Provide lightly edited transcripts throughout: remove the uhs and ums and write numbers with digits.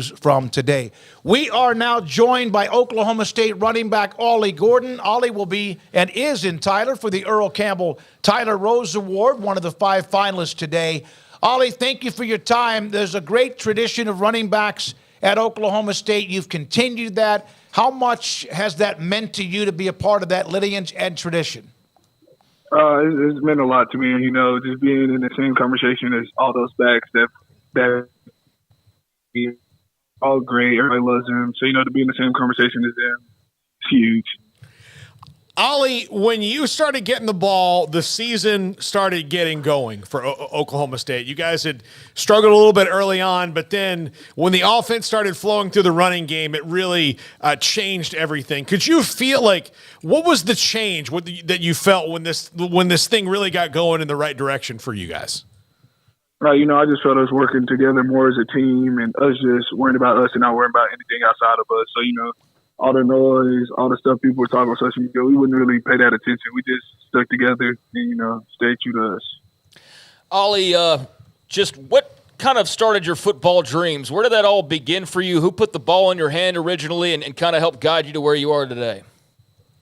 from today. We are now joined by Oklahoma State running back Ollie Gordon. Ollie will be and is in Tyler for the Earl Campbell Tyler Rose Award, one of the 5 finalists today. Ollie, thank you for your time. There's a great tradition of running backs at Oklahoma State. You've continued that. How much has that meant to you to be a part of that lineage and tradition? It's meant a lot to me, just being in the same conversation as all those backs that all great. Everybody loves them. So, to be in the same conversation as them, it's huge. Ollie, when you started getting the ball, the season started getting going for Oklahoma State. You guys had struggled a little bit early on, but then when the offense started flowing through the running game, it really changed everything. Could you feel what was the change that you felt when this thing really got going in the right direction for you guys? I just felt us working together more as a team and us just worrying about us and not worrying about anything outside of us. So, all the noise, all the stuff people were talking on social media, we wouldn't really pay that attention. We just stuck together and, stayed true to us. Ollie, just what kind of started your football dreams? Where did that all begin for you? Who put the ball in your hand originally and kind of helped guide you to where you are today?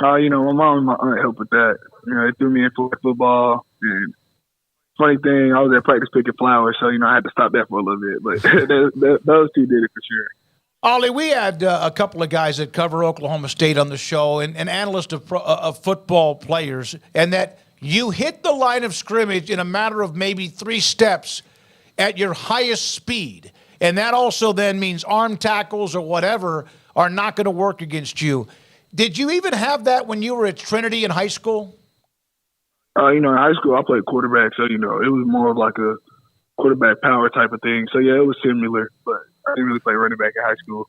My mom and my aunt helped with that. They threw me in football. And funny thing, I was at practice picking flowers, so, I had to stop that for a little bit. But those two did it for sure. Ollie, we had a couple of guys that cover Oklahoma State on the show and analysts of football players, and that you hit the line of scrimmage in a matter of maybe 3 steps at your highest speed. And that also then means arm tackles or whatever are not going to work against you. Did you even have that when you were at Trinity in high school? In high school, I played quarterback, so, it was more of like a quarterback power type of thing. So, yeah, it was similar, but I didn't really play running back in high school.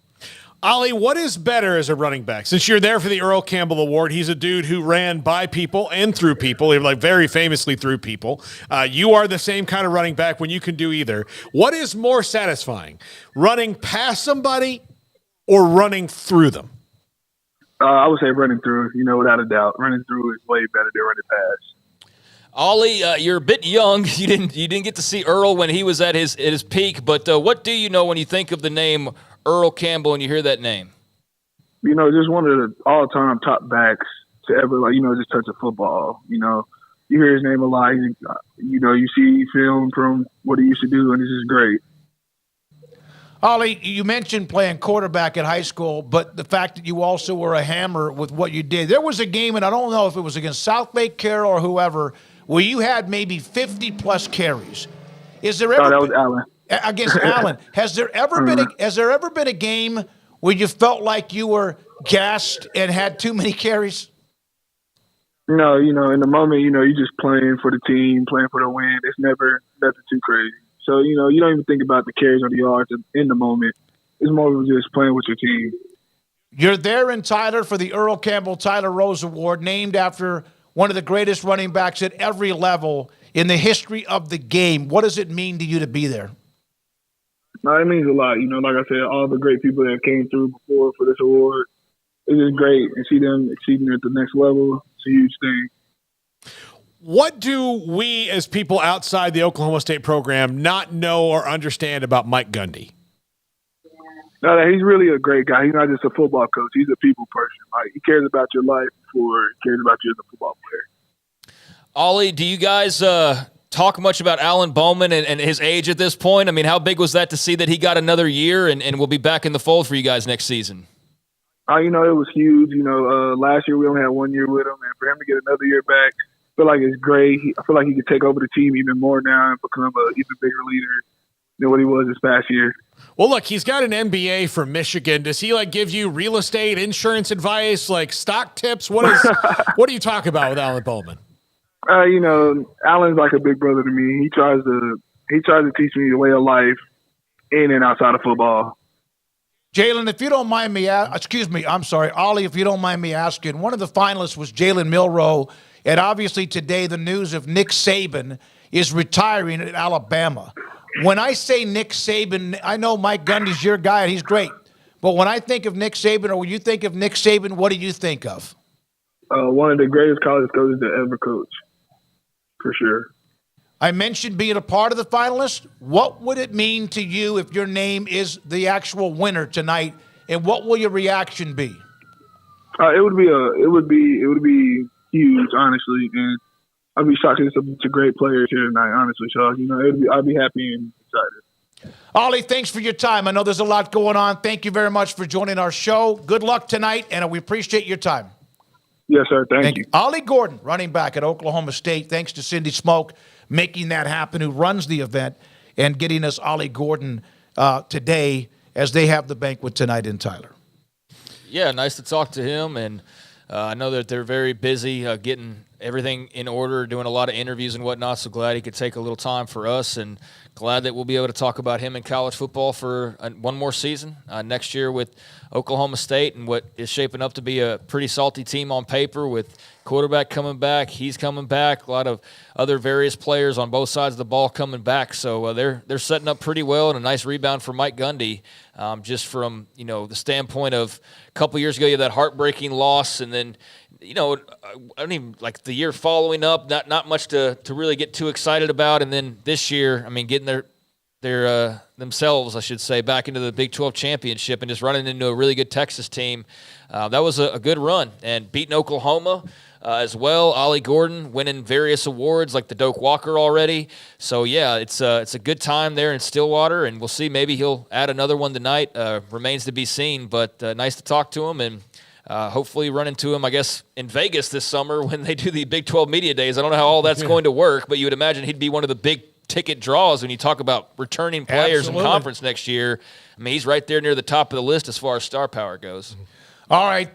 Ollie, what is better as a running back? Since you're there for the Earl Campbell Award, he's a dude who ran by people and through people, very famously through people. You are the same kind of running back when you can do either. What is more satisfying, running past somebody or running through them? I would say running through, without a doubt. Running through is way better than running past. Ollie, you're a bit young. You didn't get to see Earl when he was at his peak, but what do you know when you think of the name Earl Campbell and you hear that name? Just one of the all-time top backs to ever, just touch a football. You hear his name a lot. You see film from what he used to do, and this is great. Ollie, you mentioned playing quarterback at high school, but the fact that you also were a hammer with what you did. There was a game, and I don't know if it was against South Lake Carroll or whoever, where you had maybe 50-plus carries. Is there ever that was Allen. Against Allen? Has there ever been a game where you felt like you were gassed and had too many carries? No, in the moment, you're just playing for the team, playing for the win. It's never nothing too crazy. So, you don't even think about the carries or the yards in the moment. It's more of just playing with your team. You're there in Tyler for the Earl Campbell Tyler Rose Award, named after one of the greatest running backs at every level in the history of the game. What does it mean to you to be there? No, it means a lot. Like I said, all the great people that came through before for this award, it's just great. And see them exceeding at the next level, it's a huge thing. What do we as people outside the Oklahoma State program not know or understand about Mike Gundy? No, he's really a great guy. He's not just a football coach. He's a people person. He cares about your life before he cares about you as a football player. Ollie, do you guys talk much about Alan Bowman and his age at this point? I mean, how big was that to see that he got another year and will be back in the fold for you guys next season? It was huge. Last year we only had 1 year with him, and for him to get another year back, I feel like it's great. I feel like he could take over the team even more now and become an even bigger leader than what he was this past year. Well, look, he's got an MBA from Michigan. Does he give you real estate, insurance advice, stock tips? What do you talk about with Alan Bowman? Alan's like a big brother to me. He tries to teach me the way of life in and outside of football. Jalen, if you don't mind me, Ollie, if you don't mind me asking, one of the finalists was Jalen Milroe, and obviously today the news of Nick Saban is retiring at Alabama. When I say Nick Saban, I know Mike Gundy's your guy, and he's great. But when I think of Nick Saban, or when you think of Nick Saban, what do you think of? One of the greatest college coaches to ever coach, for sure. I mentioned being a part of the finalists. What would it mean to you if your name is the actual winner tonight, and what will your reaction be? It would be huge, honestly, and I'd be shocked. It's a great players here tonight, honestly. So I'd be happy and excited. Ollie, thanks for your time. I know there's a lot going on. Thank you very much for joining our show. Good luck tonight, and we appreciate your time. Yes, sir. Thank you. Ollie Gordon, running back at Oklahoma State. Thanks to Cindy Smoak making that happen, who runs the event, and getting us Ollie Gordon today as they have the banquet tonight in Tyler. Yeah, nice to talk to him, and I know that they're very busy getting everything in order, doing a lot of interviews and whatnot, so glad he could take a little time for us, and glad that we'll be able to talk about him in college football for one more season next year with Oklahoma State and what is shaping up to be a pretty salty team on paper with quarterback coming back. He's coming back. A lot of other various players on both sides of the ball coming back. So they're setting up pretty well, and a nice rebound for Mike Gundy just from, the standpoint of a couple years ago you had that heartbreaking loss, and then I don't even like the year following up, not much to really get too excited about. And then this year, getting their themselves, I should say, back into the Big 12 championship and just running into a really good Texas team. That was a good run, and beating Oklahoma as well. Ollie Gordon winning various awards like the Doak Walker already. So yeah, it's a good time there in Stillwater, and we'll see. Maybe he'll add another one tonight. Remains to be seen, but nice to talk to him, and hopefully run into him, I guess, in Vegas this summer when they do the Big 12 Media Days. I don't know how all that's going to work, but you would imagine he'd be one of the big ticket draws when you talk about returning players in conference next year. He's right there near the top of the list as far as star power goes. All right.